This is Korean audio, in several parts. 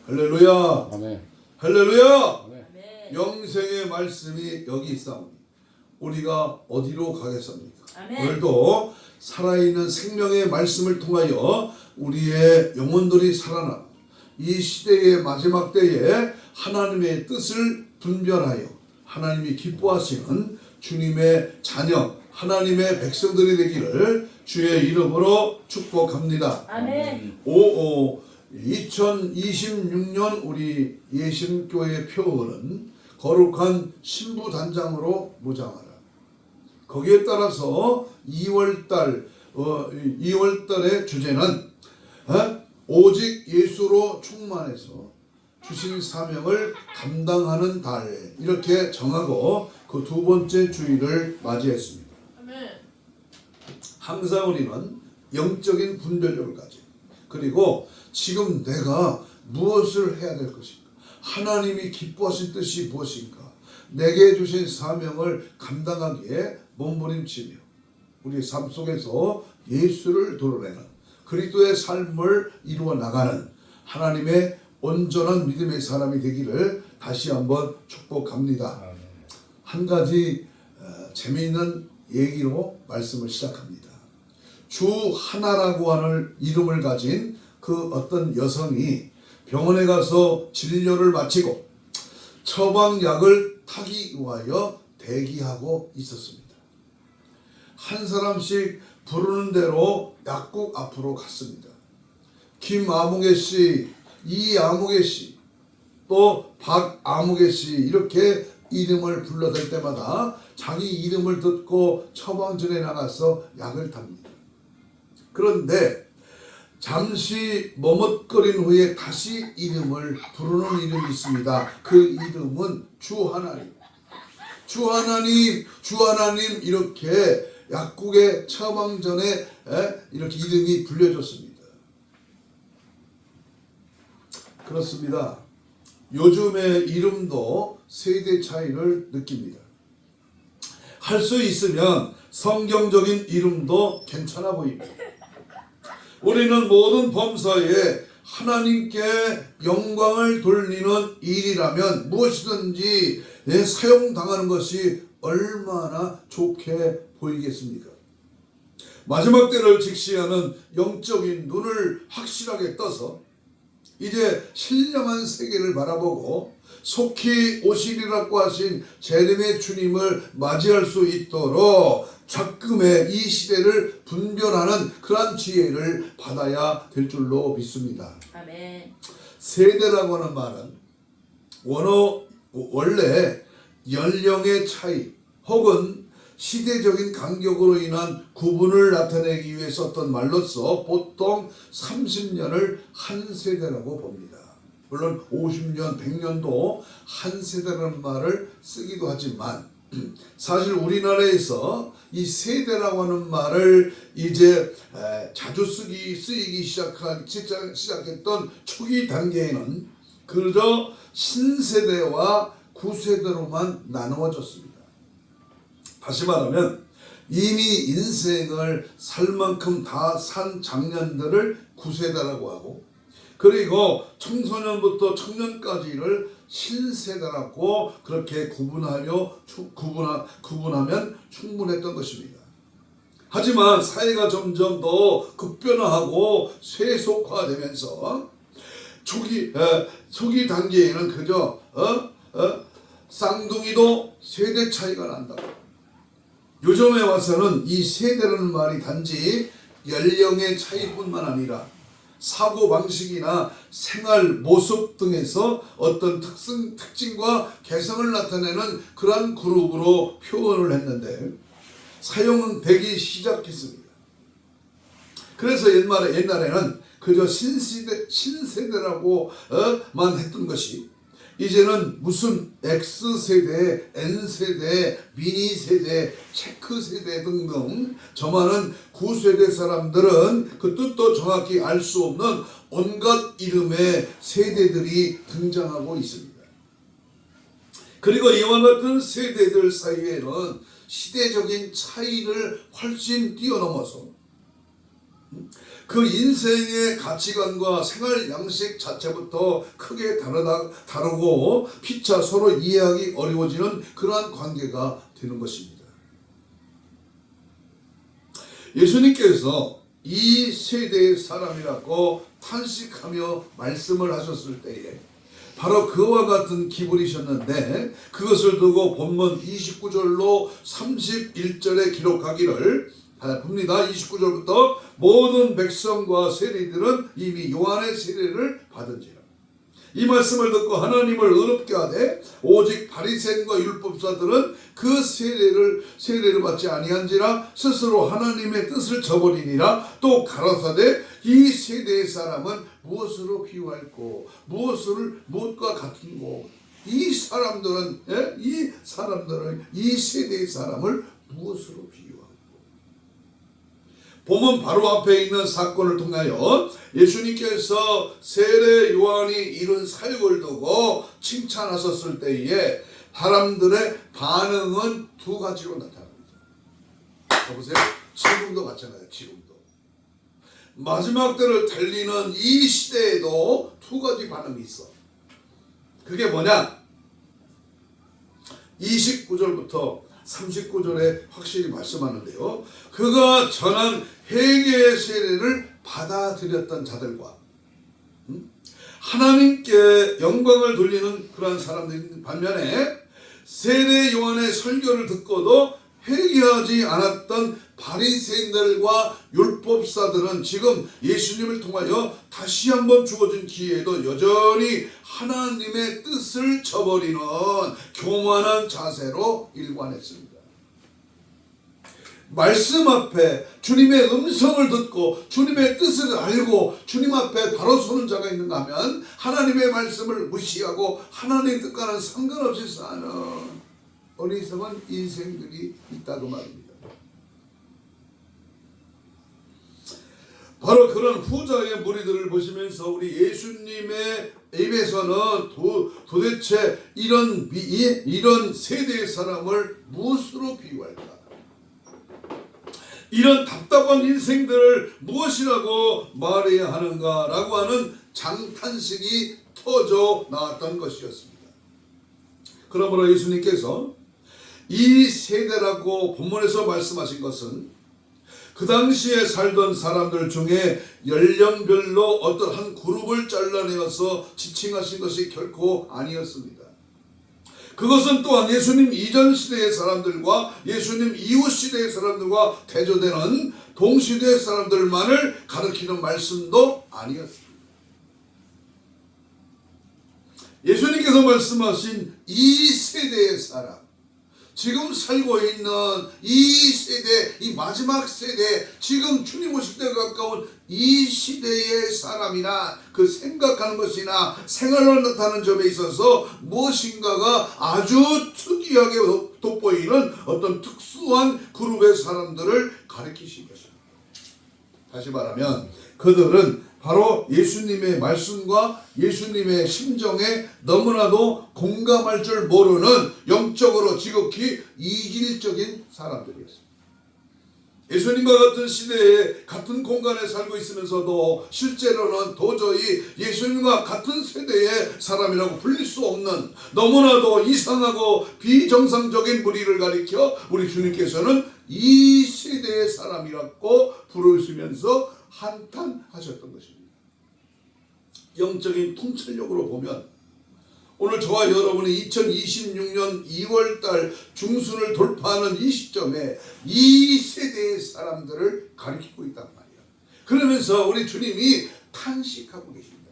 할렐루야. 아멘. 할렐루야. 아멘. 영생의 말씀이 여기 있사오니 우리가 어디로 가겠습니까? 아멘. 오늘도 살아있는 생명의 말씀을 통하여 우리의 영혼들이 살아나 이 시대의 마지막 때에 하나님의 뜻을 분별하여 하나님이 기뻐하시는 주님의 자녀 하나님의 백성들이 되기를 주의 이름으로 축복합니다. 아멘. 2026년 우리 예신교회 표어는 거룩한 신부단장으로 무장하라. 거기에 따라서 2월달의 주제는 오직 예수로 충만해서 주신 사명을 감당하는 달 이렇게 정하고 그 두 번째 주일을 맞이했습니다. 항상 우리는 영적인 분별력을 가지고 그리고 지금 내가 무엇을 해야 될 것인가? 하나님이 기뻐하신 뜻이 무엇인가? 내게 주신 사명을 감당하기에 몸부림치며 우리 삶 속에서 예수를 드러내는 그리스도의 삶을 이루어 나가는 하나님의 온전한 믿음의 사람이 되기를 다시 한번 축복합니다. 한 가지 재미있는 얘기로 말씀을 시작합니다. 주하나라고 하는 이름을 가진 그 어떤 여성이 병원에 가서 진료를 마치고 처방약을 타기 위하여 대기하고 있었습니다. 한 사람씩 부르는 대로 약국 앞으로 갔습니다. 김아무개 씨, 이아무개 씨, 또 박아무개 씨 이렇게 이름을 불러댈 때마다 자기 이름을 듣고 처방전에 나가서 약을 탑니다. 그런데 잠시 머뭇거린 후에 다시 이름을 부르는 이름이 있습니다. 그 이름은 주하나님. 주하나님 이렇게 약국의 처방전에 이렇게 이름이 불려졌습니다. 그렇습니다. 요즘의 이름도 세대 차이를 느낍니다. 할 수 있으면 성경적인 이름도 괜찮아 보입니다. 우리는 모든 범사에 하나님께 영광을 돌리는 일이라면 무엇이든지 사용당하는 것이 얼마나 좋게 보이겠습니까? 마지막 때를 직시하는 영적인 눈을 확실하게 떠서 이제 신령한 세계를 바라보고 속히 오시리라고 하신 재림의 주님을 맞이할 수 있도록 적금의 이 시대를 분별하는 그러한 지혜를 받아야 될 줄로 믿습니다. 아멘. 세대라고 하는 말은 원래 연령의 차이 혹은 시대적인 간격으로 인한 구분을 나타내기 위해 썼던 말로서 보통 30년을 한 세대라고 봅니다. 물론 50년, 100년도 한 세대라는 말을 쓰기도 하지만 사실 우리나라에서 이 세대라고 하는 말을 이제 자주 쓰이기 시작했던 초기 단계에는 그저 신세대와 구세대로만 나누어졌습니다. 다시 말하면 이미 인생을 살 만큼 다 산 장년들을 구세대라고 하고 그리고 청소년부터 청년까지를 신세대라고 그렇게 구분하면 충분했던 것입니다. 하지만 사회가 점점 더 급변화하고 세속화되면서 초기 단계에는 그저 쌍둥이도 세대 차이가 난다고. 요즘에 와서는 이 세대라는 말이 단지 연령의 차이뿐만 아니라 사고방식이나 생활 모습 등에서 어떤 특징과 개성을 나타내는 그러한 그룹으로 표현을 했는데 사용은 되기 시작했습니다. 그래서 옛날에는 그저 신세대라고만 했던 것이 이제는 무슨 X세대, N세대, 미니세대, 체크세대 등등 저 많은 9세대 사람들은 그 뜻도 정확히 알 수 없는 온갖 이름의 세대들이 등장하고 있습니다. 그리고 이와 같은 세대들 사이에는 시대적인 차이를 훨씬 뛰어넘어서 그 인생의 가치관과 생활 양식 자체부터 크게 다르고 피차 서로 이해하기 어려워지는 그러한 관계가 되는 것입니다. 예수님께서 이 세대의 사람이라고 탄식하며 말씀을 하셨을 때에 바로 그와 같은 기분이셨는데, 그것을 두고 본문 29절로 31절에 기록하기를 봅니다. 29절부터 모든 백성과 세리들은 이미 요한의 세례를 받은지라. 이 말씀을 듣고 하나님을 의롭게 하되 오직 바리새인과 율법사들은 그 세례를 받지 아니한지라 스스로 하나님의 뜻을 저버리니라. 또 가라사대 이 세대의 사람은 무엇으로 비유할꼬? 무엇과 같은고? 이 사람들은 이 세대의 사람을 무엇으로 비유할꼬? 보면 바로 앞에 있는 사건을 통하여 예수님께서 세례 요한이 이룬 사역을 두고 칭찬하셨을 때에 사람들의 반응은 두 가지로 나타납니다. 보세요. 지금도 마찬가지예요. 지금도. 마지막 때를 달리는 이 시대에도 두 가지 반응이 있어. 그게 뭐냐? 29절부터 39절에 확실히 말씀하는데요. 그가 전한 회개의 세례를 받아들였던 자들과 하나님께 영광을 돌리는 그러한 사람들 반면에 세례 요한의 설교를 듣고도 회개하지 않았던 바리새인들과 율법사들은 지금 예수님을 통하여 다시 한번 주어진 기회에도 여전히 하나님의 뜻을 저버리는 교만한 자세로 일관했습니다. 말씀 앞에 주님의 음성을 듣고 주님의 뜻을 알고 주님 앞에 바로 서는 자가 있는가 하면 하나님의 말씀을 무시하고 하나님의 뜻과는 상관없이 사는 어리석은 인생들이 있다고 말입니다. 바로 그런 후자의 무리들을 보시면서 우리 예수님의 입에서는 도대체 이런 세대의 사람을 무엇으로 비유할까? 이런 답답한 인생들을 무엇이라고 말해야 하는가라고 하는 장탄식이 터져 나왔던 것이었습니다. 그러므로 예수님께서 이 세대라고 본문에서 말씀하신 것은 그 당시에 살던 사람들 중에 연령별로 어떤 한 그룹을 잘라내어서 지칭하신 것이 결코 아니었습니다. 그것은 또한 예수님 이전 시대의 사람들과 예수님 이후 시대의 사람들과 대조되는 동시대의 사람들만을 가리키는 말씀도 아니었습니다. 예수님께서 말씀하신 이 세대의 사람, 지금 살고 있는 이 세대, 이 마지막 세대, 지금 주님 오실 때가 가까운 이 시대의 사람이나 그 생각하는 것이나 생활로 나타나는 점에 있어서 무엇인가가 아주 특이하게 돋보이는 어떤 특수한 그룹의 사람들을 가리키신 것입니다. 다시 말하면 그들은 바로 예수님의 말씀과 예수님의 심정에 너무나도 공감할 줄 모르는 영적으로 지극히 이질적인 사람들이었습니다. 예수님과 같은 시대에 같은 공간에 살고 있으면서도 실제로는 도저히 예수님과 같은 세대의 사람이라고 불릴 수 없는 너무나도 이상하고 비정상적인 무리를 가리켜 우리 주님께서는 이 세대의 사람이라고 부르시면서 한탄하셨던 것입니다. 영적인 통찰력으로 보면 오늘 저와 여러분이 2026년 2월달 중순을 돌파하는 이 시점에 이 세대의 사람들을 가리키고 있단 말이에요. 그러면서 우리 주님이 탄식하고 계십니다.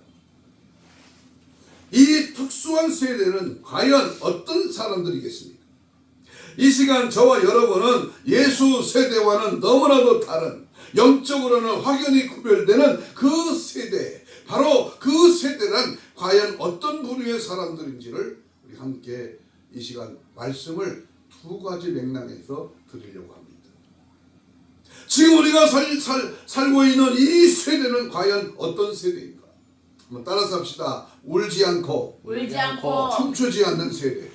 이 특수한 세대는 과연 어떤 사람들이겠습니까? 이 시간 저와 여러분은 예수 세대와는 너무나도 다른 영적으로는 확연히 구별되는 그 세대, 바로 그 세대란 과연 어떤 부류의 사람들인지를 우리 함께 이 시간 말씀을 두 가지 맥락에서 드리려고 합니다. 지금 우리가 살고 있는 이 세대는 과연 어떤 세대인가? 한번 따라서 합시다. 울지 않고 춤추지 않는 세대.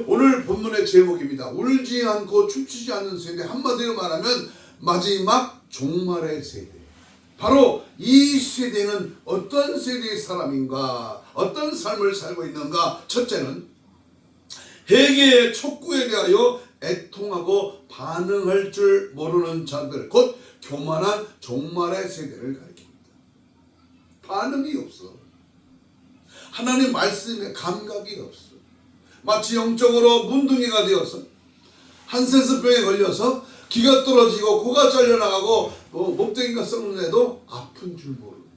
오늘 본문의 제목입니다. 울지 않고 춤추지 않는 세대. 한마디로 말하면 마지막 종말의 세대. 바로 이 세대는 어떤 세대의 사람인가, 어떤 삶을 살고 있는가. 첫째는 회개의 촉구에 대하여 애통하고 반응할 줄 모르는 자들, 곧 교만한 종말의 세대를 가리킵니다. 반응이 없어. 하나님 말씀에 감각이 없어. 마치 영적으로 문둥이가 되어서 한센스병에 걸려서 기가 떨어지고 코가 잘려나가고 목대기가 썩는데도 아픈 줄 모르고.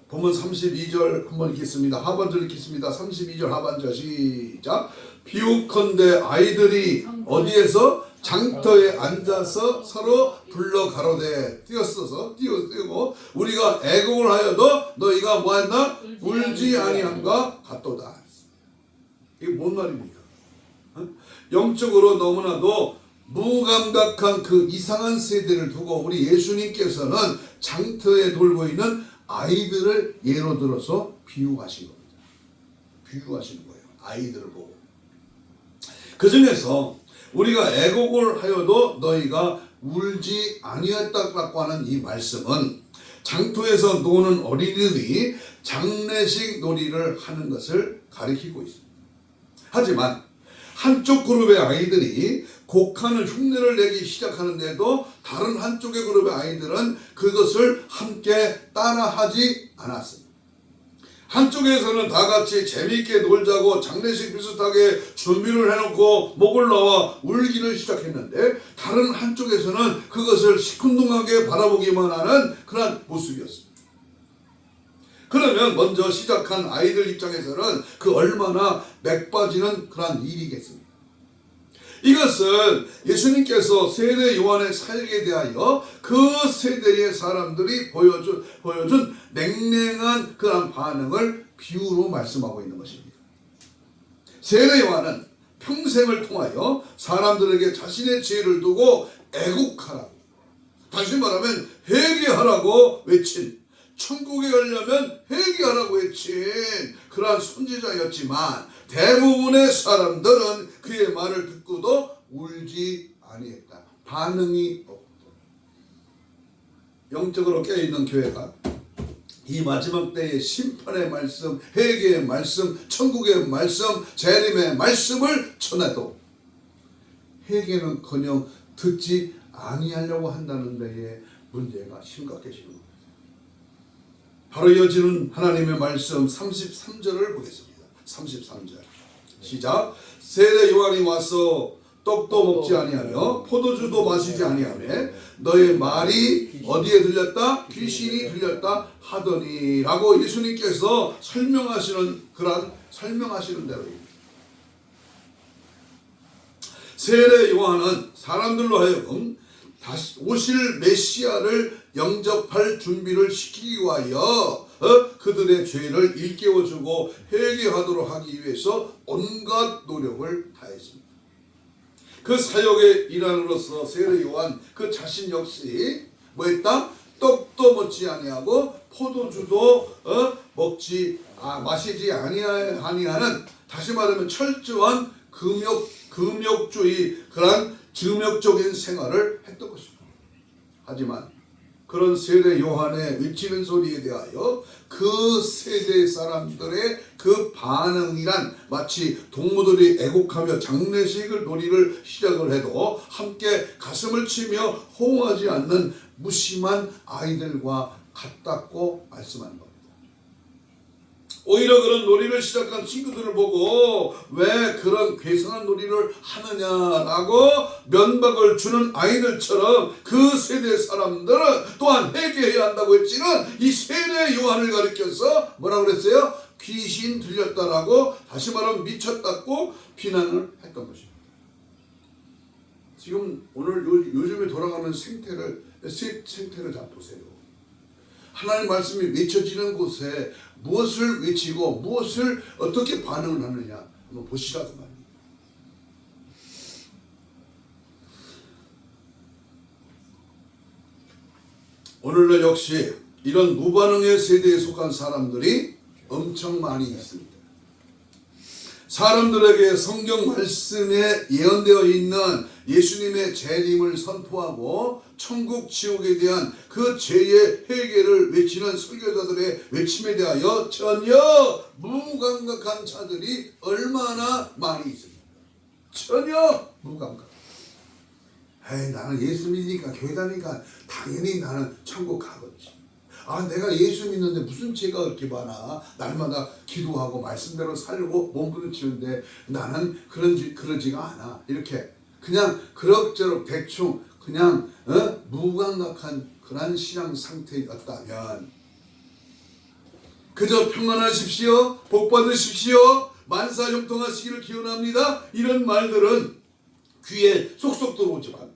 본문 32절 한번 읽겠습니다. 하반절 읽겠습니다. 32절 하반절 시작. 비웃건대 아이들이 어디에서 장터에 앉아서 서로 불러 가로되 뛰고 우리가 애곡을 하여도 너희가 뭐했나? 울지 아니함과 같도다. 이게 뭔 말입니까? 영적으로 너무나도 무감각한 그 이상한 세대를 두고 우리 예수님께서는 장터에 돌고 있는 아이들을 예로 들어서 비유하신 겁니다. 비유하시는 거예요. 아이들을 보고. 그 중에서 우리가 애곡을 하여도 너희가 울지 아니했다고 하는 이 말씀은 장터에서 노는 어린이들이 장례식 놀이를 하는 것을 가리키고 있습니다. 하지만 한쪽 그룹의 아이들이 곡하는 흉내를 내기 시작하는데도 다른 한쪽의 그룹의 아이들은 그것을 함께 따라하지 않았습니다. 한쪽에서는 다 같이 재미있게 놀자고 장례식 비슷하게 준비를 해놓고 목을 놓아 울기를 시작했는데 다른 한쪽에서는 그것을 시큰둥하게 바라보기만 하는 그런 모습이었습니다. 그러면 먼저 시작한 아이들 입장에서는 그 얼마나 맥빠지는 그런 일이겠습니까? 이것은 예수님께서 세례 요한의 사역에 대하여 그 세대의 사람들이 보여준 냉랭한 그런 반응을 비유로 말씀하고 있는 것입니다. 세례 요한은 평생을 통하여 사람들에게 자신의 죄를 두고 애곡하라고, 다시 말하면 회개하라고 외친, 천국에 가려면 회개하라고 외친 그러한 선지자였지만 대부분의 사람들은 그의 말을 듣고도 울지 아니했다. 반응이 없다. 영적으로 깨어있는 교회가 이 마지막 때의 심판의 말씀, 회개의 말씀, 천국의 말씀, 재림의 말씀을 전해도 회개는커녕 듣지 아니하려고 한다는 데에 문제가 심각해지는 겁니다. 바로 이어지는 하나님의 말씀 33절을 보겠습니다. 33절 시작. 세례 요한이 와서 떡도 먹지 아니하며 포도주도 마시지 아니하며 너의 말이 어디에 들렸다? 귀신이 들렸다 하더니 라고 예수님께서 설명하시는 대로입니다. 세례 요한은 사람들로 하여금 다시 오실 메시아를 영접할 준비를 시키기 위하여 그들의 죄를 일깨워주고 회개하도록 하기 위해서 온갖 노력을 다했습니다. 그 사역의 일환으로서 세례 요한 그 자신 역시 뭐했다? 떡도 먹지 아니하고 포도주도 마시지 아니하는, 다시 말하면 철저한 금욕주의, 그런 증욕적인 생활을 했던 것입니다. 하지만 그런 세례 요한의 외치는 소리에 대하여 그 세대 사람들의 그 반응이란 마치 동무들이 애곡하며 장례식을 놀이를 시작을 해도 함께 가슴을 치며 호응하지 않는 무심한 아이들과 같다고 말씀하는 겁니다. 오히려 그런 놀이를 시작한 친구들을 보고 왜 그런 괴상한 놀이를 하느냐라고 면박을 주는 아이들처럼 그 세대 사람들은 또한 회개해야 한다고 했지는 이 세례 요한을 가리켜서 뭐라고 그랬어요? 귀신 들렸다라고, 다시 말하면 미쳤다고 비난을 했던 것입니다. 지금 오늘 요즘에 돌아가는 생태를 잘 보세요. 하나님의 말씀이 외쳐지는 곳에 무엇을 외치고 무엇을 어떻게 반응을 하느냐 한번 보시라고 말입니다. 오늘날 역시 이런 무반응의 세대에 속한 사람들이 엄청 많이 있습니다. 사람들에게 성경 말씀에 예언되어 있는 예수님의 재림을 선포하고 천국 지옥에 대한 그 죄의 해결을 외치는 설교자들의 외침에 대하여 전혀 무감각한 자들이 얼마나 많이 있습니까? 전혀 무감각. 에이, 나는 예수 믿으니까 교회 다니니까 당연히 나는 천국 가겠지. 아, 내가 예수 믿는데 무슨 죄가 그렇게 많아. 날마다 기도하고 말씀대로 살고 몸부림치는데 나는 그러지가 않아. 이렇게 그냥 그럭저럭 대충 그냥 무감각한 그런 신앙 상태였다면 그저 평안하십시오, 복 받으십시오, 만사 형통하시기를 기원합니다, 이런 말들은 귀에 쏙쏙 들어오지만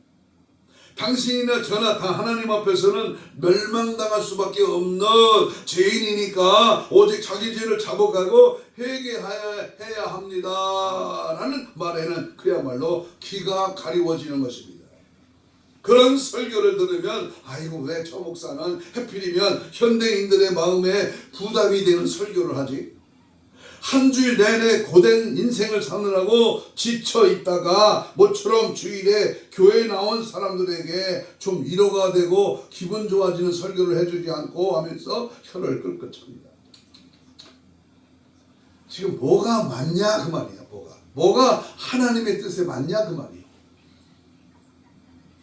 당신이나 저나 다 하나님 앞에서는 멸망당할 수밖에 없는 죄인이니까 오직 자기 죄를 자복하고 회개해야 합니다 라는 말에는 그야말로 귀가 가리워지는 것입니다. 그런 설교를 들으면 아이고, 왜 저 목사는 하필이면 현대인들의 마음에 부담이 되는 설교를 하지? 한 주일 내내 고된 인생을 사느라고 지쳐 있다가 모처럼 주일에 교회에 나온 사람들에게 좀 위로가 되고 기분 좋아지는 설교를 해주지 않고 하면서 혀를 끌끌 찹니다. 지금 뭐가 맞냐 그 말이야. 뭐가 하나님의 뜻에 맞냐 그 말이야.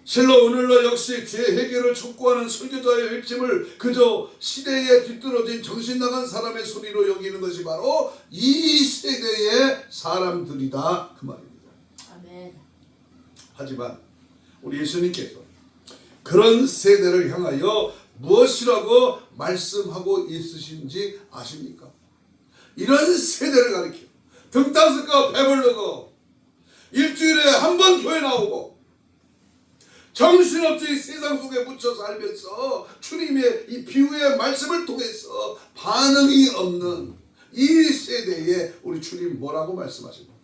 실로 오늘날 역시 죄 해결을 촉구하는 설교자의 외침을 그저 시대에 뒤떨어진 정신 나간 사람의 소리로 여기는 것이 바로 이 세대의 사람들이다 그 말입니다. 아멘. 하지만 우리 예수님께서 그런 세대를 향하여 무엇이라고 말씀하고 있으신지 아십니까? 이런 세대를 가리켜 등 따스고 배부르고 일주일에 한 번 교회 나오고 정신없이 세상 속에 묻혀 살면서 주님의 이 비유의 말씀을 통해서 반응이 없는 이 세대에 우리 주님 뭐라고 말씀하십니까?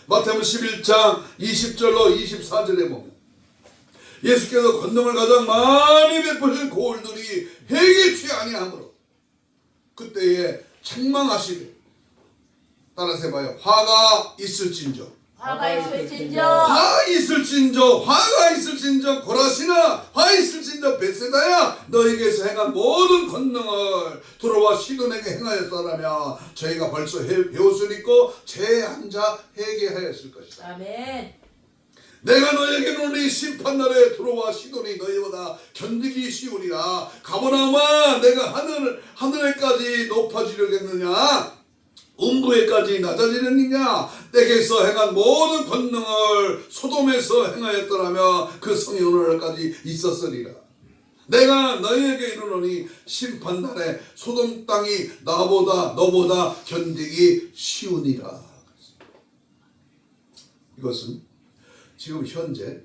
마태복음 11장 20절로 24절에 보면 예수께서 권능을 가장 많이 베푸신 고을들이 회개치 아니하므로 그때에 책망하시되, 따라서 해봐요. 화가 있을진저 화가 있을진저 고라시나 화 있을진저 벳세다야 너에게서 행한 모든 권능을 두로와 시돈에게 행하였더라면 저희가 벌써 배웠으니까 죄한 자 회개하였을 것이다. 아멘. 내가 너에게 노니 심판날에 두로와 시돈이 너희보다 견디기 쉬우리라. 가버나마 내가 하늘에까지 높아지려겠느냐, 음부에까지 낮아지려느냐. 내게서 행한 모든 권능을 소돔에서 행하였더라면 그 성이 오늘까지 있었으리라. 내가 너희에게 이르노니 심판날에 소돔 땅이 너보다 견디기 쉬우니라. 이것은 지금 현재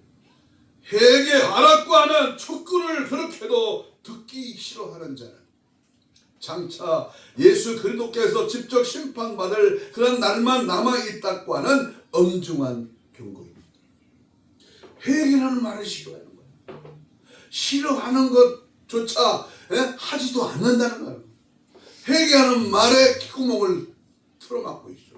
회개하라고 하는 촉구를 그렇게도 듣기 싫어하는 자는 장차 예수 그리스도께서 직접 심판받을 그런 날만 남아있다고 하는 엄중한 경고입니다. 회개라는 말을 싫어하는 거예요. 싫어하는 것조차 하지도 않는다는 거예요. 회개하는 말에 콧구멍을 틀어막고 있어요.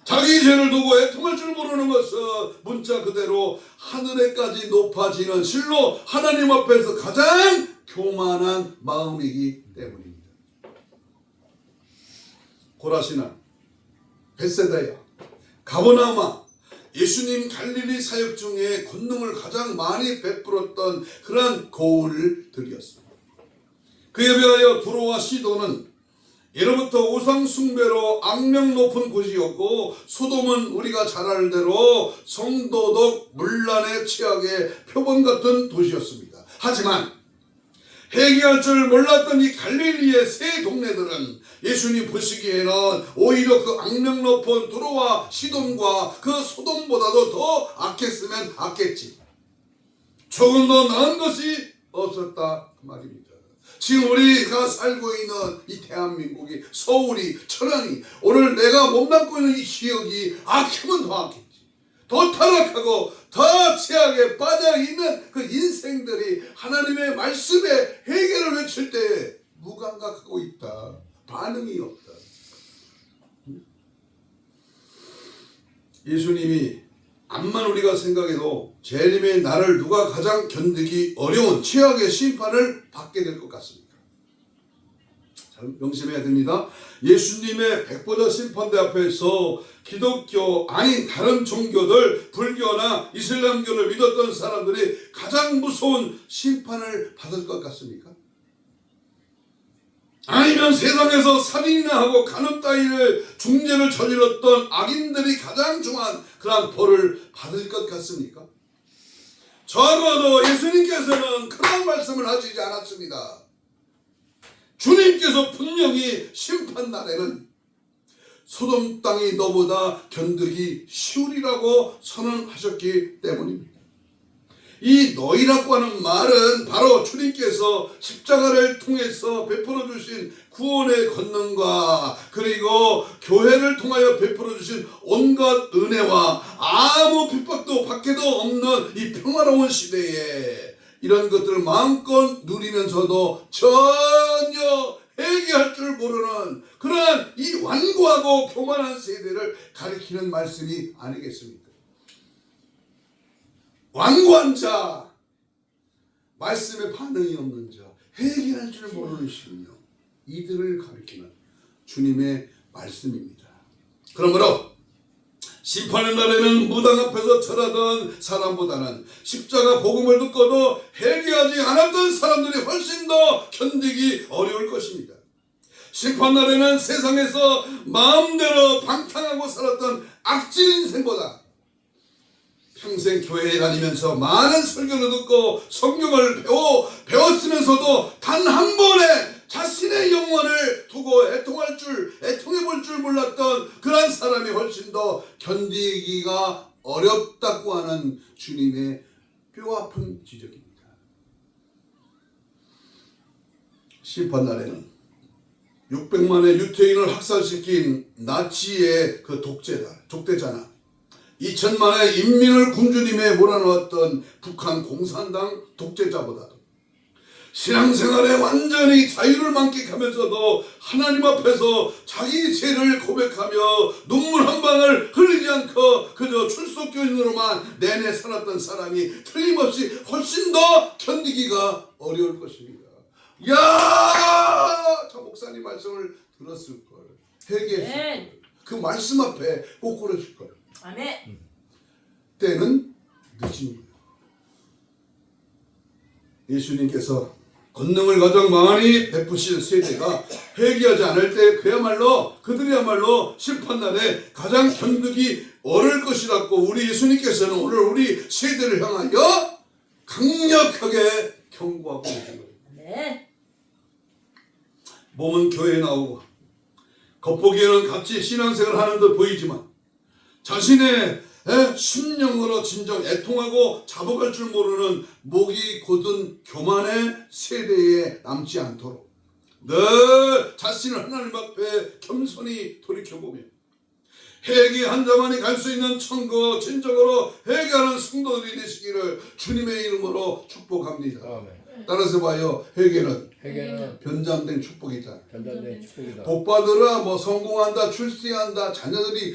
자기 죄를 두고 애통할 줄 모르는 것은 문자 그대로 하늘에까지 높아지는 실로 하나님 앞에서 가장 교만한 마음이기 때문입니다. 고라시나 벳세다야 가버나마 예수님 갈릴리 사역 중에 권능을 가장 많이 베풀었던 그러한 고을들이었습니다. 그에 비하여 두로와 시돈은 예로부터 우상 숭배로 악명 높은 곳이었고 소돔은 우리가 잘 아는 대로 성도덕 문란의 최악의 표본 같은 도시였습니다. 하지만 회개할 줄 몰랐던 이 갈릴리의 세 동네들은 예수님 보시기에는 오히려 그 악명 높은 두로와 시돈과 그 소돔보다도 더 악했으면 악했지, 조금 더 나은 것이 없었다 그 말입니다. 지금 우리가 살고 있는 이 대한민국이, 서울이, 천안이, 오늘 내가 몸담고 있는 이 지역이 악하면 더 악했지, 더 타락하고 더 최악에 빠져있는 그 인생들이 하나님의 말씀에 회개를 외칠 때 무감각하고 있다, 반응이 없다. 예수님이 암만 우리가 생각해도 재림의 날을 누가 가장 견디기 어려운 최악의 심판을 받게 될 것 같습니다. 잘 명심해야 됩니다. 예수님의 백보자 심판대 앞에서 기독교 아닌 다른 종교들, 불교나 이슬람교를 믿었던 사람들이 가장 무서운 심판을 받을 것 같습니까? 아니면 세상에서 살인이나 하고 간음 따위를 중죄를 저질렀던 악인들이 가장 중한 그런 벌을 받을 것 같습니까? 적어도 예수님께서는 그런 말씀을 하시지 않았습니다. 주님께서 분명히 심판 날에는 소돔 땅이 너보다 견디기 쉬우리라고 선언하셨기 때문입니다. 이 너희라고 하는 말은 바로 주님께서 십자가를 통해서 베풀어 주신 구원의 권능과 그리고 교회를 통하여 베풀어 주신 온갖 은혜와 아무 핍박도 받게도 없는 이 평화로운 시대에 이런 것들을 마음껏 누리면서도 전혀 회개할 줄 모르는 그러한 이 완고하고 교만한 세대를 가리키는 말씀이 아니겠습니까? 완고한 자, 말씀에 반응이 없는 자, 회개할 줄 모르는 심령, 이들을 가리키는 주님의 말씀입니다. 그러므로 심판의 날에는 무당 앞에서 절하던 사람보다는 십자가 복음을 듣고도 회개하지 않았던 사람들이 훨씬 더 견디기 어려울 것입니다. 심판 날에는 세상에서 마음대로 방탕하고 살았던 악질 인생보다 평생 교회에 다니면서 많은 설교를 듣고 성경을 배웠으면서도 단 한 번에 자신의 영혼을 두고 애통해 볼 줄 몰랐던 그런 사람이 훨씬 더 견디기가 어렵다고 하는 주님의 뼈아픈 지적입니다. 심판날에는 600만의 유태인을 학살시킨 나치의 그 독재자나 2천만의 인민을 군주님에 몰아넣었던 북한 공산당 독재자보다도 신앙생활에 완전히 자유를 만끽하면서도 하나님 앞에서 자기 죄를 고백하며 눈물 한 방울 흘리지 않고 그저 출석교인으로만 내내 살았던 사람이 틀림없이 훨씬 더 견디기가 어려울 것입니다. 야, 저 목사님 말씀을 들었을 걸, 회개했을 걸, 그 말씀 앞에 꼬꾸라질 걸. 아멘. 때는 늦은 거예요. 예수님께서 권능을 가장 많이 베푸신 세대가 회개하지 않을 때 그들이야말로 심판날에 가장 견디기 어려울 것이라고 우리 예수님께서는 오늘 우리 세대를 향하여 강력하게 경고하고 계신 거예요. 아멘. 몸은 교회에 나오고 겉보기에는 같이 신앙생활을 하는 듯 보이지만 자신의 심령으로 진정 애통하고 잡아갈 줄 모르는 목이 곧은 교만의 세대에 남지 않도록 늘 자신을 하나님 앞에 겸손히 돌이켜보며 회개한 자만이 갈 수 있는 천국, 진정으로 회개하는 성도들이 되시기를 주님의 이름으로 축복합니다. 아멘. 따라서 봐요. 회개는 변장된 축복이다. 축복이다. 복 받으라, 뭐 성공한다, 출세한다, 자녀들이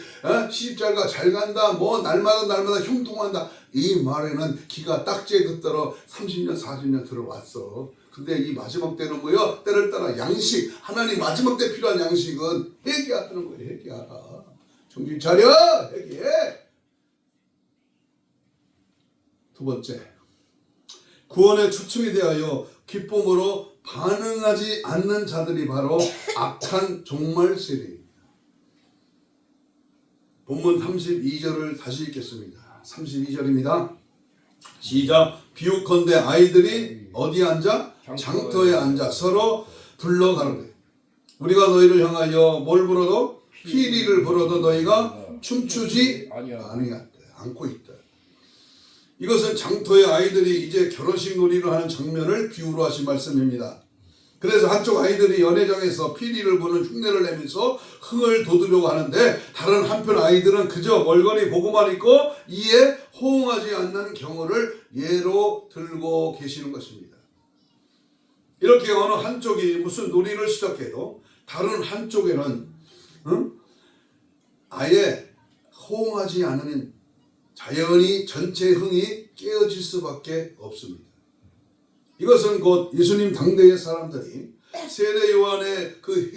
시집잘가 잘 간다, 뭐 날마다 형통한다. 이 말에는 기가 딱지에 듣더러 30년 40년 들어왔어. 근데 이 마지막 때는 뭐요? 때를 따라 양식, 하나님 마지막 때 필요한 양식은 회개하는 거예요. 회개하라. 정신 차려, 회개해. 두 번째, 구원의 초청에 대하여 기쁨으로 반응하지 않는 자들이 바로 악한 종말 세대입니다. 본문 32절을 다시 읽겠습니다. 32절입니다. 시작. 비유컨대 아이들이 어디에 앉아? 장터에 앉아 서로 불러 가로되 우리가 너희를 향하여 뭘 불어도? 피리를 불어도 너희가 춤추지 않고 있다. 이것은 장터의 아이들이 이제 결혼식 놀이를 하는 장면을 비유로 하신 말씀입니다. 그래서 한쪽 아이들이 연회장에서 피리를 부는 흉내를 내면서 흥을 돋우려고 하는데 다른 한편 아이들은 그저 멀거니 보고만 있고 이에 호응하지 않는 경우를 예로 들고 계시는 것입니다. 이렇게 어느 한쪽이 무슨 놀이를 시작해도 다른 한쪽에는 아예 호응하지 않으면 자연히 전체 흥이 깨어질 수밖에 없습니다. 이것은 곧 예수님 당대의 사람들이 세례 요한의 그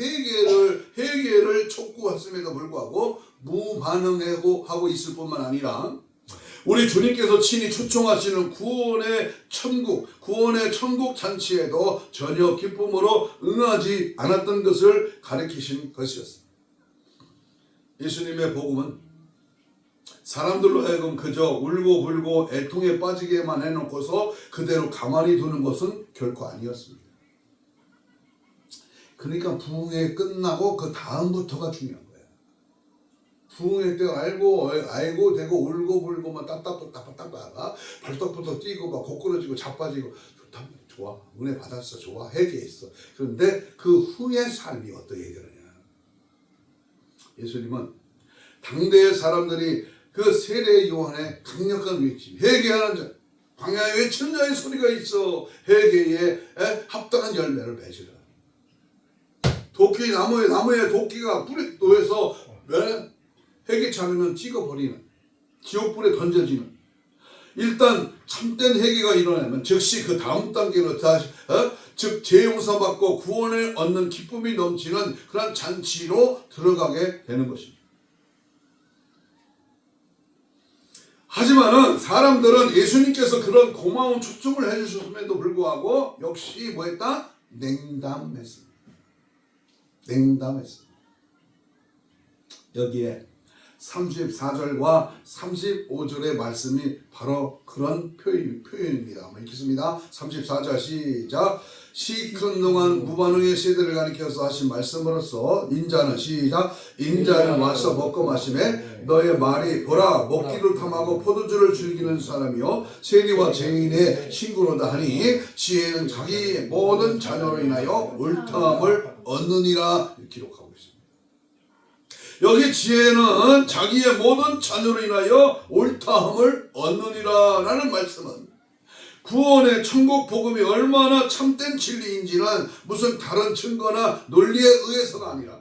회개를 촉구했음에도 불구하고 무반응하고 있을 뿐만 아니라 우리 주님께서 친히 초청하시는 구원의 천국 잔치에도 전혀 기쁨으로 응하지 않았던 것을 가리키신 것이었습니다. 예수님의 복음은 사람들로 하여금 그저 울고불고 애통에 빠지게만 해놓고서 그대로 가만히 두는 것은 결코 아니었습니다. 그러니까 부흥회 끝나고 그 다음부터가 중요한 거예요. 부흥회 때 알고 되고 울고불고 막 답답하다가 발떡부터 뛰고 막 고꾸러지고 자빠지고 좋다, 좋아, 은혜 받았어, 좋아, 회개했어. 그런데 그 후의 삶이 어떻게 되느냐. 예수님은 당대의 사람들이 그 세례 요한의 강력한 외침, 회개하는 자, 광야에 외치는 자의 소리가 있어 회개에 합당한 열매를 맺으라. 도끼 나무에 도끼가 불에 놓여서 회개치 않으면 찍어버리는, 지옥불에 던져지는. 일단 참된 회개가 일어나면 즉시 그 다음 단계로 다시 즉 재용서받고 구원을 얻는 기쁨이 넘치는 그런 잔치로 들어가게 되는 것입니다. 하지만은 사람들은 예수님께서 그런 고마운 초청을 해주셨음에도 불구하고 역시 뭐했다? 냉담했습니다. 여기에 34절과 35절의 말씀이 바로 그런 표현입니다. 한번 읽겠습니다. 34절 시작. 시큰 동안 무반응의 세대를 가리켜서 하신 말씀으로서 인자는 시작. 인자는 와서 먹고 마시매 너의 말이 보라 먹기를 탐하고 포도주를 즐기는 사람이요 세리와 죄인의 친구로다 하니 지혜는 자기 모든 자녀로 인하여 옳다함을 얻느니라 기록하고 있습니다. 여기 지혜는 자기의 모든 자녀로 인하여 옳다함을 얻느니라 라는 말씀은 구원의 천국 복음이 얼마나 참된 진리인지는 무슨 다른 증거나 논리에 의해서가 아니라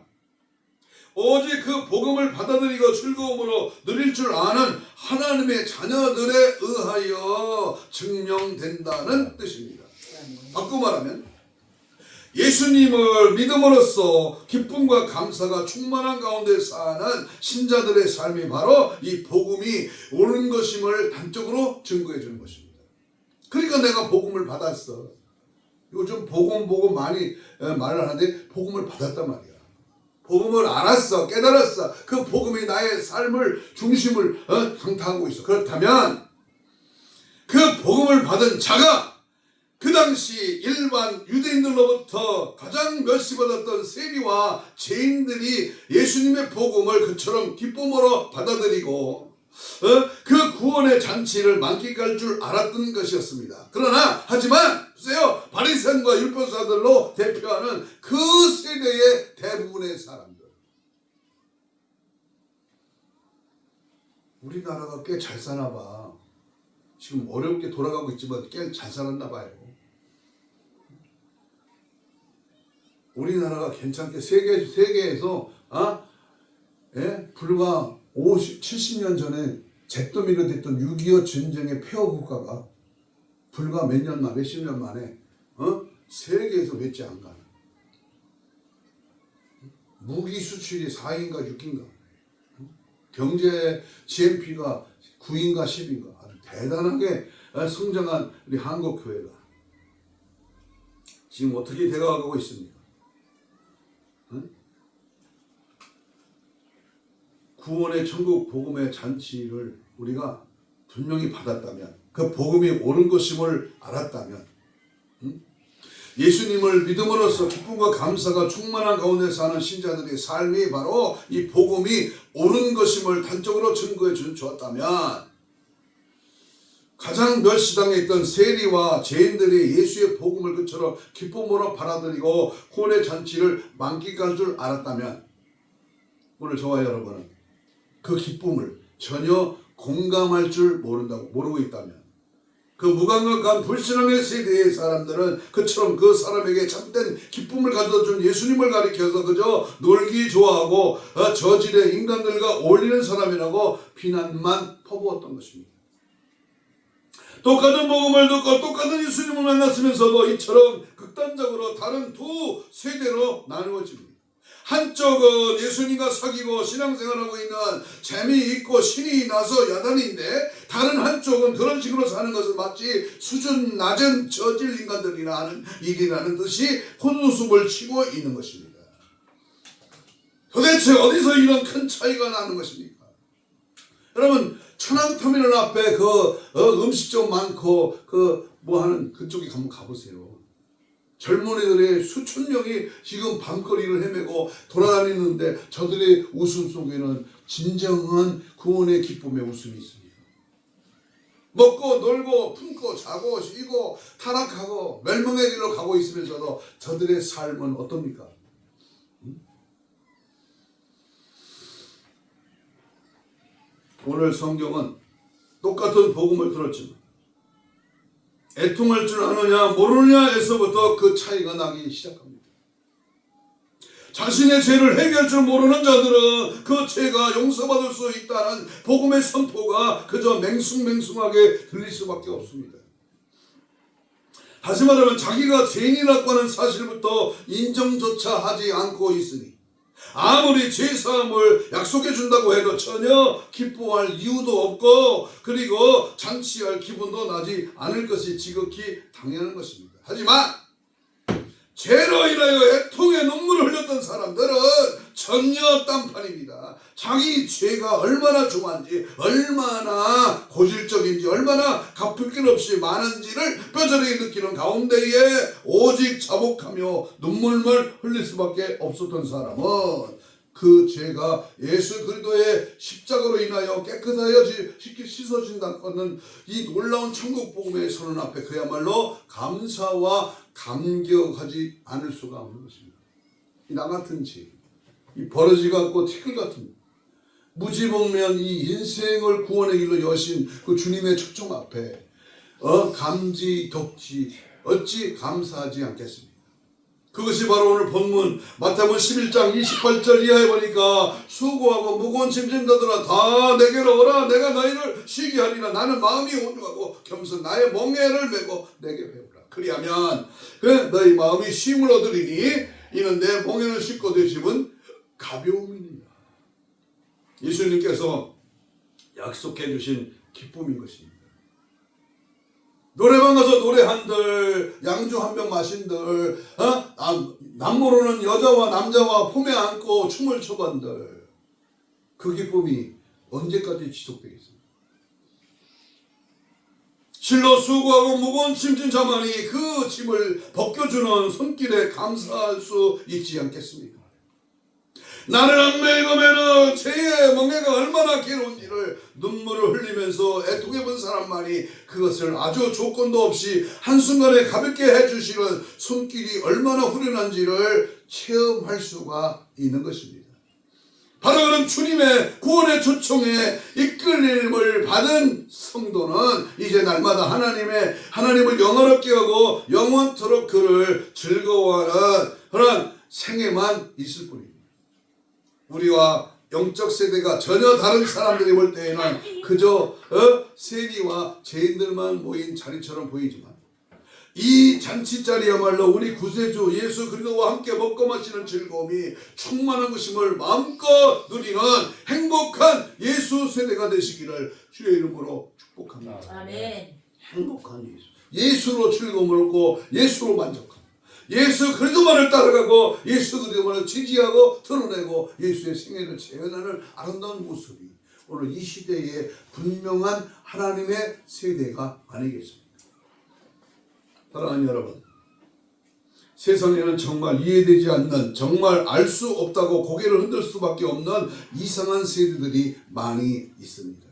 오직 그 복음을 받아들이고 즐거움으로 누릴 줄 아는 하나님의 자녀들에 의하여 증명된다는 뜻입니다. 바꿔 말하면 예수님을 믿음으로써 기쁨과 감사가 충만한 가운데 사는 신자들의 삶이 바로 이 복음이 옳은 것임을 단적으로 증거해 주는 것입니다. 그러니까 내가 복음을 받았어. 요즘 복음 많이 말을 하는데 복음을 받았단 말이야. 복음을 알았어, 깨달았어. 그 복음이 나의 삶을 중심을 강타하고 있어. 그렇다면 그 복음을 받은 자가 그 당시 일반 유대인들로부터 가장 멸시받았던 세리와 죄인들이 예수님의 복음을 그처럼 기쁨으로 받아들이고 그 구원의 잔치를 만끽할 줄 알았던 것이었습니다. 그러나 하지만 보세요. 바리새인과 율법사들로 대표하는 그 세대의 대부분의 사람들, 우리나라가 꽤 잘 사나 봐. 지금 어렵게 돌아가고 있지만 꽤 잘 살았나 봐요. 우리나라가 괜찮게 세계에서 불과 70년 전에 잿더미로 됐던 6.25 전쟁의 폐허 국가가 불과 몇십 년 만에 세계에서 몇째 안 가는, 무기 수출이 4인가 6인가, 경제 GNP가 9인가 10인가 아주 대단하게 성장한 우리 한국 교회가 지금 어떻게 되어가고 있습니까? 구원의 천국 복음의 잔치를 우리가 분명히 받았다면, 그 복음이 옳은 것임을 알았다면, 예수님을 믿음으로써 기쁨과 감사가 충만한 가운데 사는 신자들의 삶이 바로 이 복음이 옳은 것임을 단적으로 증거해 주었다면, 가장 멸시당해 있던 세리와 죄인들이 예수의 복음을 그처럼 기쁨으로 받아들이고 구원의 잔치를 만끽할 줄 알았다면, 오늘 저와 여러분은 그 기쁨을 전혀 공감할 줄 모르고 있다면, 그 무감각한 불신앙의 세대의 사람들은 그처럼 그 사람에게 참된 기쁨 기쁨을 가져다 준 예수님을 가리켜서 그저 놀기 좋아하고 저질의 인간들과 어울리는 사람이라고 비난만 퍼부었던 것입니다. 똑같은 복음을 듣고 똑같은 예수님을 만났으면서도 이처럼 극단적으로 다른 두 세대로 나누어집니다. 한쪽은 예수님과 사귀고 신앙생활하고 있는 재미있고 신이 나서 야단인데, 다른 한쪽은 그런 식으로 사는 것은 마치 수준 낮은 저질 인간들이나 하는 일이라는 듯이 헛웃음을 치고 있는 것입니다. 도대체 어디서 이런 큰 차이가 나는 것입니까? 여러분, 천안터미널 앞에 음식점 많고 하는 그쪽에 한번 가보세요. 젊은이들의 수천 명이 지금 밤거리를 헤매고 돌아다니는데 저들의 웃음 속에는 진정한 구원의 기쁨의 웃음이 있습니다. 먹고 놀고 품고 자고 쉬고 타락하고 멸망의 길로 가고 있으면서도 저들의 삶은 어떻습니까? 오늘 성경은 똑같은 복음을 들었지만 애통할 줄 아느냐 모르느냐에서부터 그 차이가 나기 시작합니다. 자신의 죄를 해결할 줄 모르는 자들은 그 죄가 용서받을 수 있다는 복음의 선포가 그저 맹숭맹숭하게 들릴 수밖에 없습니다. 다시 말하면 자기가 죄인이라고 하는 사실부터 인정조차 하지 않고 있으니 아무리 죄사함을 약속해 준다고 해도 전혀 기뻐할 이유도 없고, 그리고 잔치할 기분도 나지 않을 것이 지극히 당연한 것입니다. 하지만 죄로 인하여 애통의 눈물을 흘렸던 사람들은 전혀 딴판입니다. 자기 죄가 얼마나 중한지, 얼마나 고질적인지, 얼마나 갚을 길 없이 많은지를 뼈저리게 느끼는 가운데에 오직 자복하며 눈물만 흘릴 수밖에 없었던 사람은 그 죄가 예수 그리스도의 십자가로 인하여 깨끗하여 씻어진다는 이 놀라운 천국 복음의 선언 앞에 그야말로 감사와 감격하지 않을 수가 없는 것입니다. 나 같은 죄, 이 버러지 같고 티끌 같은 무지몽매한 이 인생을 구원의 길로 여신 그 주님의 초청 앞에 감지 덕지 어찌 감사하지 않겠습니까? 그것이 바로 오늘 본문 마태복음 11장 28절 이하에 보니까 수고하고 무거운 짐진 자들아 다 내게로 오라. 내가 너희를 쉬게 하리라. 나는 마음이 온유하고 겸손 나의 멍에를 메고 내게 배우라. 그리하면 너희 마음이 쉼을 얻으리니 이는 내 멍에를 싣고 되심은 가벼움이니라. 예수님께서 약속해 주신 기쁨인 것입니다. 노래방 가서 노래한들, 양주 한 병 마신들, 남 모르는 여자와 남자와 품에 안고 춤을 춰반들, 그 기쁨이 언제까지 지속되겠습니까? 실로 수고하고 무거운 짐진 자만이 그 짐을 벗겨주는 손길에 감사할 수 있지 않겠습니까? 나는 악매에 가면은 죄의 멍에가 얼마나 괴로운지를 눈물을 흘리면서 애통해본 사람만이 그것을 아주 조건도 없이 한순간에 가볍게 해주시는 손길이 얼마나 후련한지를 체험할 수가 있는 것입니다. 바로 그런 주님의 구원의 초청에 이끌림을 받은 성도는 이제 날마다 하나님을 영원롭게 하고 영원토록 그를 즐거워하는 그런 생애만 있을 뿐입니다. 우리와 영적 세대가 전혀 다른 사람들이 볼 때에는 그저 세리와 죄인들만 모인 자리처럼 보이지만 이 잔치자리야말로 우리 구세주 예수 그리스도와 함께 먹고 마시는 즐거움이 충만한 것임을 마음껏 누리는 행복한 예수 세대가 되시기를 주의 이름으로 축복합니다. 아멘. 행복한 예수로 즐거움을 얻고 예수로 만족합니다. 예수 그리스도만을 따라가고 예수 그리스도만을 지지하고 드러내고 예수의 생애를 재현하는 아름다운 모습이 오늘 이 시대의 분명한 하나님의 세대가 아니겠습니까? 사랑하는 여러분, 세상에는 정말 이해되지 않는, 정말 알 수 없다고 고개를 흔들 수밖에 없는 이상한 세대들이 많이 있습니다.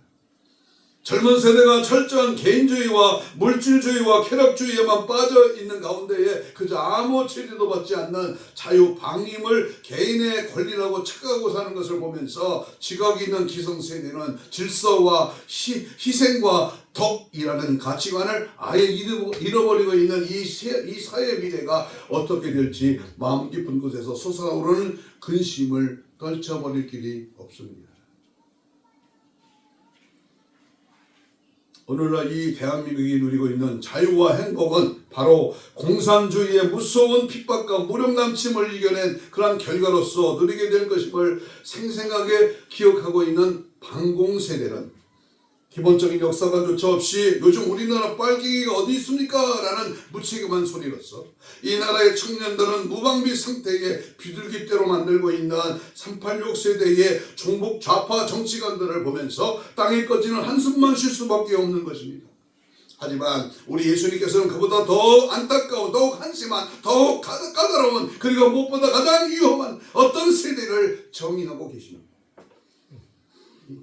젊은 세대가 철저한 개인주의와 물질주의와 쾌락주의에만 빠져 있는 가운데에 그저 아무 체리도 받지 않는 자유방임을 개인의 권리라고 착각하고 사는 것을 보면서 지각 있는 기성세대는 질서와 희생과 덕이라는 가치관을 아예 잃어버리고 있는 이 사회 미래가 어떻게 될지 마음 깊은 곳에서 솟아오르는 근심을 떨쳐버릴 길이 없습니다. 오늘날 이 대한민국이 누리고 있는 자유와 행복은 바로 공산주의의 무서운 핍박과 무력남침을 이겨낸 그러한 결과로서 누리게 될 것임을 생생하게 기억하고 있는 반공세대는 기본적인 역사관조차 없이 요즘 우리나라 빨갱이가 어디 있습니까? 라는 무책임한 소리로서 이 나라의 청년들은 무방비 상태에 비둘기떼로 만들고 있는 386 세대의 종북 좌파 정치관들을 보면서 땅에 꺼지는 한숨만 쉴 수밖에 없는 것입니다. 하지만 우리 예수님께서는 그보다 더 안타까운, 더욱 한심한, 더욱 까다로운, 그리고 무엇보다 가장 위험한 어떤 세대를 정의하고 계십니다.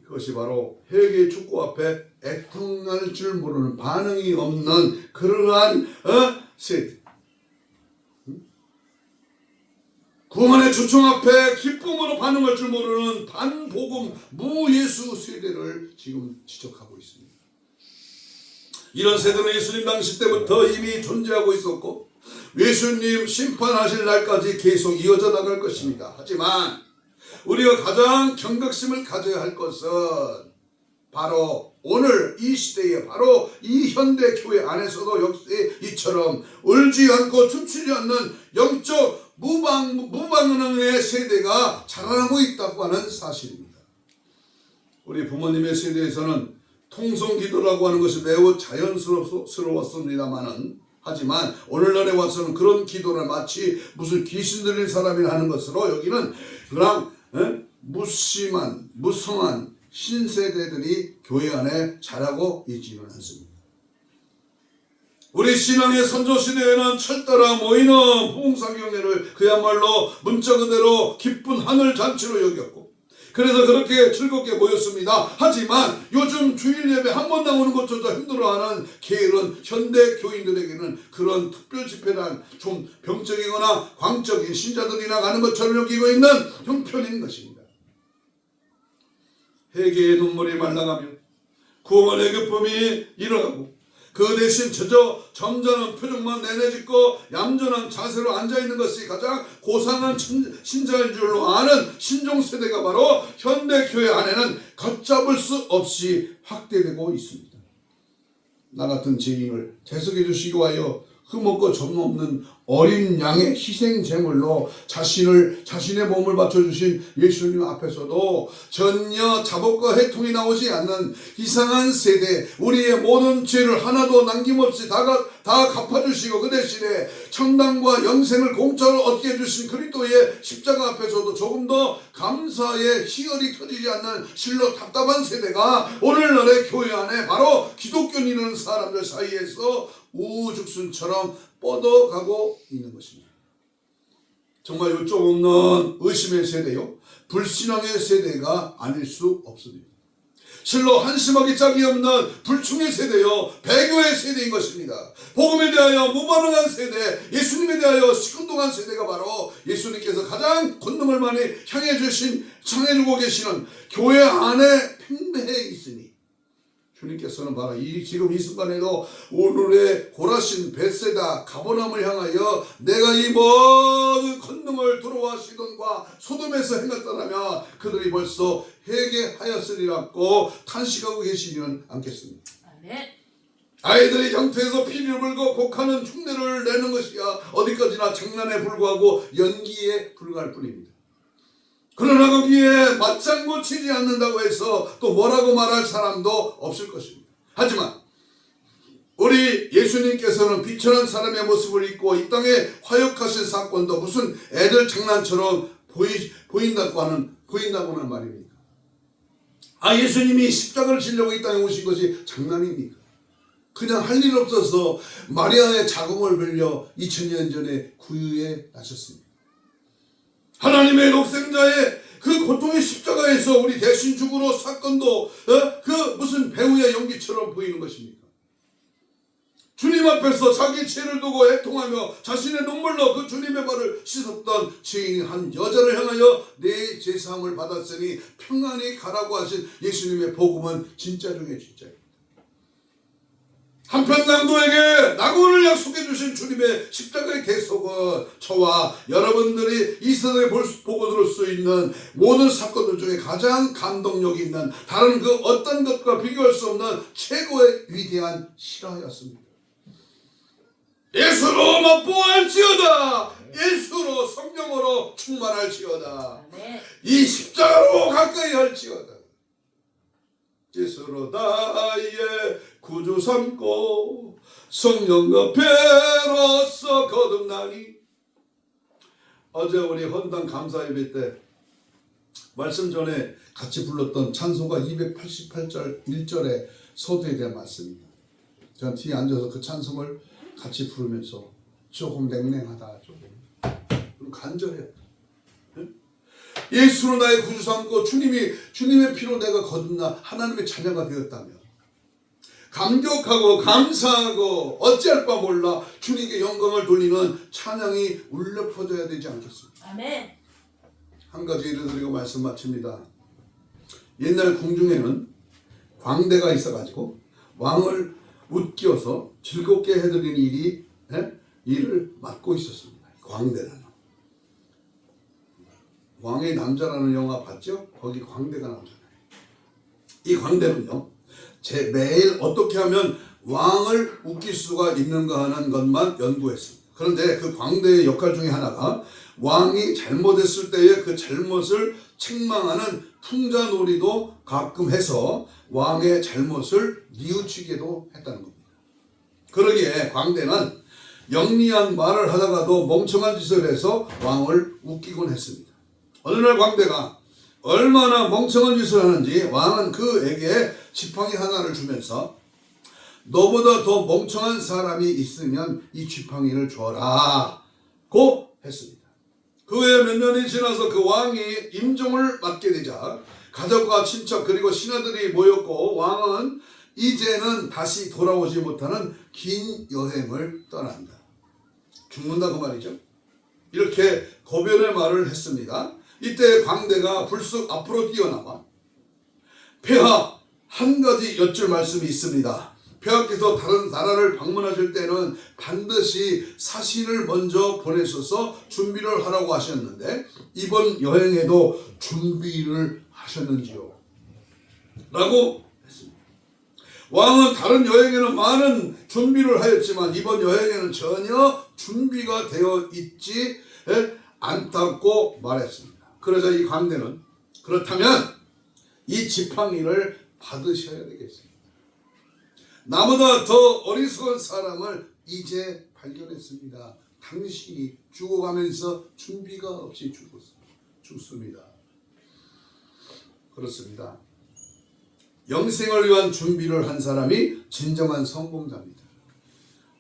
그것이 바로 헬기의 축구 앞에 애통할 줄 모르는, 반응이 없는 그러한 세대, 구원의 초청 앞에 기쁨으로 반응할 줄 모르는 반복음 무예수 세대를 지금 지적하고 있습니다. 이런 세대는 예수님 당시 때부터 이미 존재하고 있었고 예수님 심판하실 날까지 계속 이어져 나갈 것입니다. 하지만 우리가 가장 경각심을 가져야 할 것은 바로 오늘 이 시대에, 바로 이 현대 교회 안에서도 역시 이처럼 울지 않고 춤추지 않는 영적 무방응의 세대가 자라나고 있다고 하는 사실입니다. 우리 부모님의 세대에서는 통성기도라고 하는 것이 매우 자연스러웠습니다마는, 하지만 오늘날에 와서는 그런 기도를 마치 무슨 귀신 들린 사람이 하는 것으로 여기는 그냥 무심한, 무성한 신세대들이 교회 안에 자라고 있지는 않습니다. 우리 신앙의 선조시대에는 철따라 모이는 부흥상경회를 그야말로 문자 그대로 기쁜 하늘잔치로 여겼고, 그래서 그렇게 즐겁게 모였습니다. 하지만 요즘 주일 예배 한 번 나오는 것조차 힘들어하는 게으른 현대 교인들에게는 그런 특별 집회란 좀 병적이거나 광적인 신자들이나 가는 것처럼 여기고 있는 형편인 것입니다. 회개의 눈물이 말라가며 구원의 기쁨이 일어나고 그 대신 점잖은 표정만 내내짓고 얌전한 자세로 앉아있는 것이 가장 고상한 신자인 줄로 아는 신종세대가 바로 현대교회 안에는 걷잡을 수 없이 확대되고 있습니다. 나 같은 죄인을 대속해 주시기 하여 흠없고 점없는 어린 양의 희생 제물로 자신의 몸을 바쳐주신 예수님 앞에서도 전혀 자복과 해통이 나오지 않는 이상한 세대, 우리의 모든 죄를 하나도 남김없이 다 갚아주시고 그 대신에 천당과 영생을 공짜로 얻게 해주신 그리스도의 십자가 앞에서도 조금 더 감사의 희열이 터지지 않는 실로 답답한 세대가 오늘날의 교회 안에 바로 기독교인이라는 사람들 사이에서 우후죽순처럼 뻗어가고 있는 것입니다. 정말 요점 없는 의심의 세대요, 불신앙의 세대가 아닐 수 없습니다. 실로 한심하기 짝이 없는 불충의 세대요, 배교의 세대인 것입니다. 복음에 대하여 무반응한 세대, 예수님에 대하여 시큰둥한 세대가 바로 예수님께서 가장 권능을 많이 향해주고 계시는 교회 안에 팽배해 있으니, 주님께서는 바로 지금 이 순간에도 오늘의 고라신 벳세다 가버나움을 향하여 내가 이 모든 권능을 두로와 시돈과 소돔에서 행했더라면 그들이 벌써 회개하였으리라고 탄식하고 계시지는 않겠습니까? 아멘. 아이들이 형태에서 피를 불고 곡하는 흉내를 내는 것이야 어디까지나 장난에 불과하고 연기에 불과할 뿐입니다. 그러나 거기에 맞장구 치지 않는다고 해서 또 뭐라고 말할 사람도 없을 것입니다. 하지만 우리 예수님께서는 비천한 사람의 모습을 입고 이 땅에 화역하신 사건도 무슨 애들 장난처럼 보인다고는 말입니까? 예수님이 십자가를 지려고 이 땅에 오신 것이 장난입니까? 그냥 할 일 없어서 마리아의 자궁을 빌려 2000년 전에 구유에 나셨습니다. 하나님의 독생자의 그 고통의 십자가에서 우리 대신 죽으로 사건도 그 무슨 배우의 연기처럼 보이는 것입니까? 주님 앞에서 자기 죄를 두고 애통하며 자신의 눈물로 그 주님의 발을 씻었던 죄인 한 여자를 향하여 내 죄사함을 받았으니 평안히 가라고 하신 예수님의 복음은 진짜 중에 진짜입니다. 한편 강도에게 낙원을 약속해 주신 주님의 십자가의 대속은 저와 여러분들이 이 세상에 보고 들을 수 있는 모든 사건들 중에 가장 감동력이 있는 다른 그 어떤 것과 비교할 수 없는 최고의 위대한 실화였습니다. 예수로 맛보할지어다. 예수로 성령으로 충만할지어다. 이 십자가로 가까이 할지어다. 예수로 나의 구주 삼고 성령과 배로써 거듭나니. 어제 우리 헌당 감사 예배 때 말씀 전에 같이 불렀던 찬송가 288절 1절의 서두에 대한 말씀입니다. 저는 뒤에 앉아서 그 찬송을 같이 부르면서 조금 냉랭하다, 조금 간절해요. 예수로 나의 구주 삼고 주님의 피로 내가 거듭나 하나님의 자녀가 되었다면 감격하고 감사하고 어찌할 바 몰라 주님께 영광을 돌리는 찬양이 울려 퍼져야 되지 않겠습니까? 아멘. 한 가지 예를 드리고 말씀 마칩니다. 옛날 궁중에는 광대가 있어가지고 왕을 웃겨서 즐겁게 해드리는 일을 맡고 있었습니다. 광대라는. 왕의 남자라는 영화 봤죠? 거기 광대가 나오잖아요. 이 광대는요, 매일 어떻게 하면 왕을 웃길 수가 있는가 하는 것만 연구했습니다. 그런데 그 광대의 역할 중에 하나가 왕이 잘못했을 때의 그 잘못을 책망하는 풍자놀이도 가끔 해서 왕의 잘못을 뉘우치게도 했다는 겁니다. 그러기에 광대는 영리한 말을 하다가도 멍청한 짓을 해서 왕을 웃기곤 했습니다. 어느 날 광대가 얼마나 멍청한 짓을 하는지 왕은 그에게 지팡이 하나를 주면서 너보다 더 멍청한 사람이 있으면 이 지팡이를 줘라 고 했습니다. 그 후에 몇 년이 지나서 그 왕이 임종을 맡게 되자 가족과 친척 그리고 신하들이 모였고 왕은 이제는 다시 돌아오지 못하는 긴 여행을 떠난다. 죽는다 그 말이죠. 이렇게 고변의 말을 했습니다. 이때 광대가 불쑥 앞으로 뛰어나와 폐하 한 가지 여쭐 말씀이 있습니다. 폐하께서 다른 나라를 방문하실 때는 반드시 사신을 먼저 보내셔서 준비를 하라고 하셨는데 이번 여행에도 준비를 하셨는지요? 라고 했습니다. 왕은 다른 여행에는 많은 준비를 하였지만 이번 여행에는 전혀 준비가 되어 있지 않다고 말했습니다. 그러자 이 광대는 그렇다면 이 지팡이를 받으셔야 되겠습니다. 나보다 더 어리석은 사람을 이제 발견했습니다. 당신이 죽어가면서 준비가 없이 죽습니다. 그렇습니다. 영생을 위한 준비를 한 사람이 진정한 성공자입니다.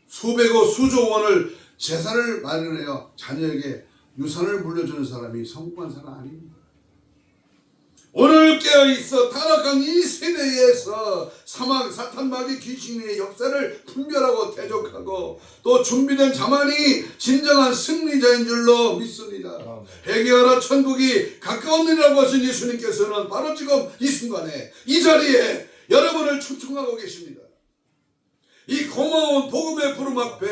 수백억 수조 원을 재산을 마련하여 자녀에게 유산을 물려주는 사람이 성공한 사람 아닙니다. 오늘 깨어있어 타락한 이 세대에서 사탄 마귀 귀신의 역사를 분별하고 대적하고 또 준비된 자만이 진정한 승리자인 줄로 믿습니다. 회개하라 천국이 가까웠느니라고 하신 예수님께서는 바로 지금 이 순간에 이 자리에 여러분을 초청하고 계십니다. 이 고마운 복음의 부름 앞에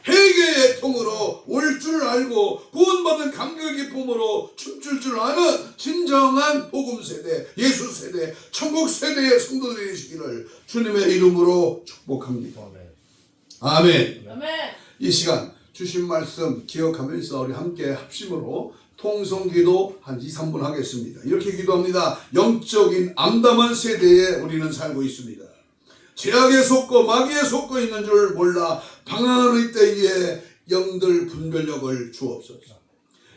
회개의 통으로 올 줄 알고 구원받은 감격의 기쁨으로 춤출 줄 아는 진정한 복음 세대, 예수 세대, 천국 세대의 성도들이 되시기를 주님의 이름으로 축복합니다. 아멘. 아멘. 이 시간 주신 말씀 기억하면서 우리 함께 합심으로 통성기도 한 2-3분 하겠습니다. 이렇게 기도합니다. 영적인 암담한 세대에 우리는 살고 있습니다. 죄악에 속고 마귀에 속고 있는 줄 몰라 방황하는 때에 영들 분별력을 주옵소서.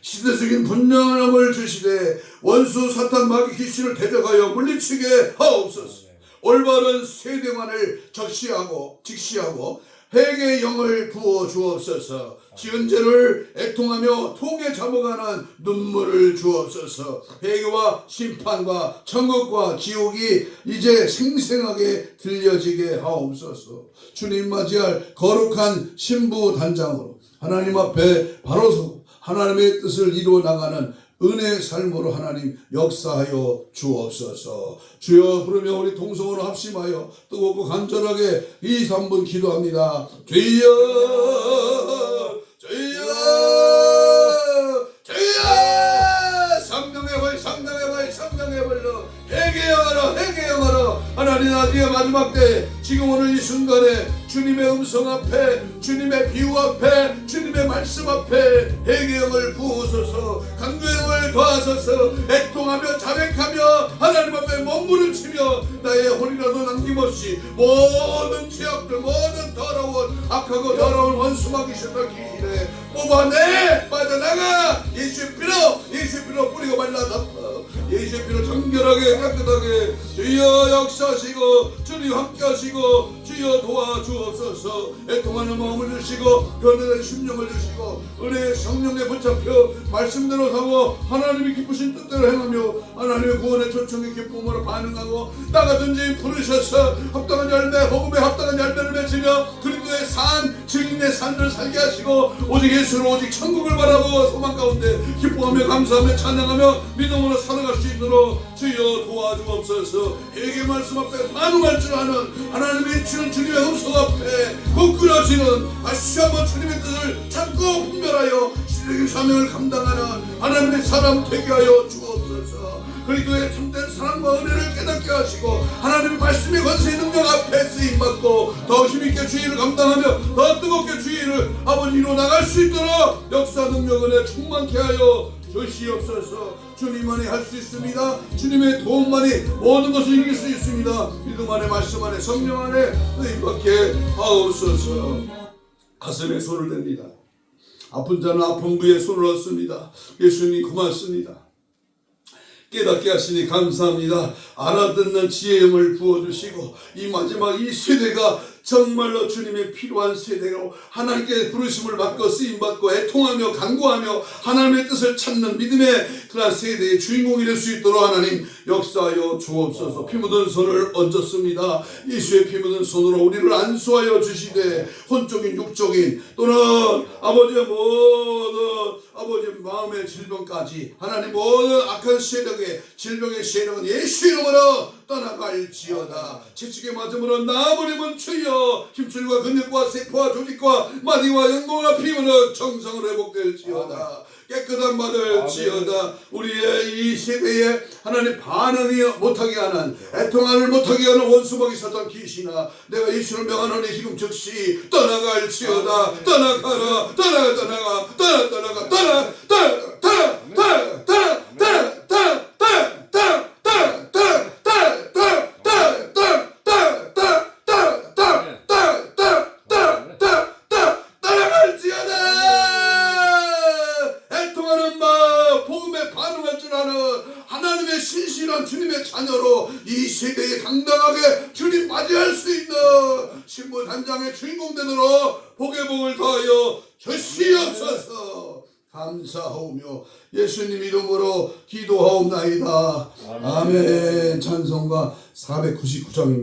시대적인 분별력을 주시되 원수 사탄 마귀 귀신을 대적하여 물리치게 하옵소서. 올바른 세대관을 직시하고 회개의 영을 부어 주옵소서. 지은 죄를 애통하며 통에 잡아가는 눈물을 주옵소서. 회개와 심판과 천국과 지옥이 이제 생생하게 들려지게 하옵소서. 주님 맞이할 거룩한 신부 단장으로 하나님 앞에 바로 서고 하나님의 뜻을 이루어 나가는 은혜의 삶으로 하나님 역사하여 주옵소서. 주여 부르며 우리 동성으로 합심하여 뜨겁고 간절하게 2, 3분 기도합니다. 주여 주여 주여 성령의 불 성령의 불 성령의 불로 회개하라 하나님 나중에 마지막 때 지금 오늘 이 순간에 주님의 음성 앞에 주님의 비유 앞에 주님의 말씀 앞에 회개형을 부으소서 강구형을 더하소서 애통하며 자백하며 하나님 앞에 몸부림치며 나의 혼이라도 남김없이 모든 죄악들 모든 더러운 악하고 더러운 원수마귀 셨던 길에 뽑아내 빠져나가 예수의 피로 뿌리고 말라 덮어 예수의 피로 정결하게 깨끗하게 주여 역사하시고 주님 함께하시고 주여 도와주옵소서. 애통하는 마음을 주시고 변화된 심령을 주시고 은혜의 성령에 붙잡혀 말씀대로 사고 하나님이 기쁘신 뜻대로 행하며 하나님의 구원의 초청의 기쁨으로 반응하고 나가든지 부르셔서 합당한 열매 복음에 합당한 열매를 맺으며 그리스도의 산 증인의 산을 살게 하시고 오직 예수로 오직 천국을 바라보고 소망 가운데 기뻐하며 감사하며 찬양하며 믿음으로 살아갈 수 있도록 주여 도와주옵소서. 회개 말씀 앞에 반응할 줄 아는 하나님의 주는 주님의 음성 앞에 굳건해지는 다시 한번 주님의 뜻을 참고 분별하여 신령의 사명을 감당하는 하나님의 사람 되게 하여 주옵소서. 그리스도의 참된 사랑과 은혜를 깨닫게 하시고 하나님의 말씀의 권세의 능력 앞에 쓰임받고 더 힘있게 주의를 감당하며 더 뜨겁게 주의를 아버지로 나갈 수 있도록 역사 능력 은혜 충만케 하여 주시옵소서. 주님만이 할 수 있습니다. 주님의 도움만이 모든 것을 이길 수 있습니다. 믿음 안에 말씀 안에 성령 안에 의밖에 하옵소서. 가슴에 손을 댑니다. 아픈 자는 아픈 부에 손을 얹습니다. 예수님 고맙습니다. 깨닫게 하시니 감사합니다. 알아듣는 지혜음을 부어주시고 이 마지막 이 세대가 정말로 주님의 필요한 세대로 하나님께 부르심을 받고 쓰임받고 애통하며 간구하며 하나님의 뜻을 찾는 믿음의 그러한 세대의 주인공이 될 수 있도록 하나님 역사하여 주옵소서. 피 묻은 손을 얹었습니다. 예수의 피 묻은 손으로 우리를 안수하여 주시되 혼적인 육적인 또는 아버지의 모든 아버지의 마음의 질병까지 하나님 모든 악한 세력의 질병의 세력은 예수 이름으로 떠나갈지어다. 채찍에 맞음으로 나버리면 주여 힘줄과 근육과 세포와 조직과 마디와 연골과 피부는 정상으로 회복될지어다. 깨끗한 받을지어다. 우리의 이 세대에 하나님 반응이 못하게 하는 애통함을 못하게 하는 원수막이 있었던 귀신아 내가 예수를 명하노니 지금 즉시 떠나갈지어다. 떠나가라 떠나가 하나님의 신실한 주님의 자녀로 이 세대에 당당하게 주님 맞이할 수 있는 신분 단장의 주인공 되도록 복의 복을 더하여 주시옵소서. 감사하오며 예수님 이름으로 기도하옵나이다. 아멘. 찬송가 499장입니다.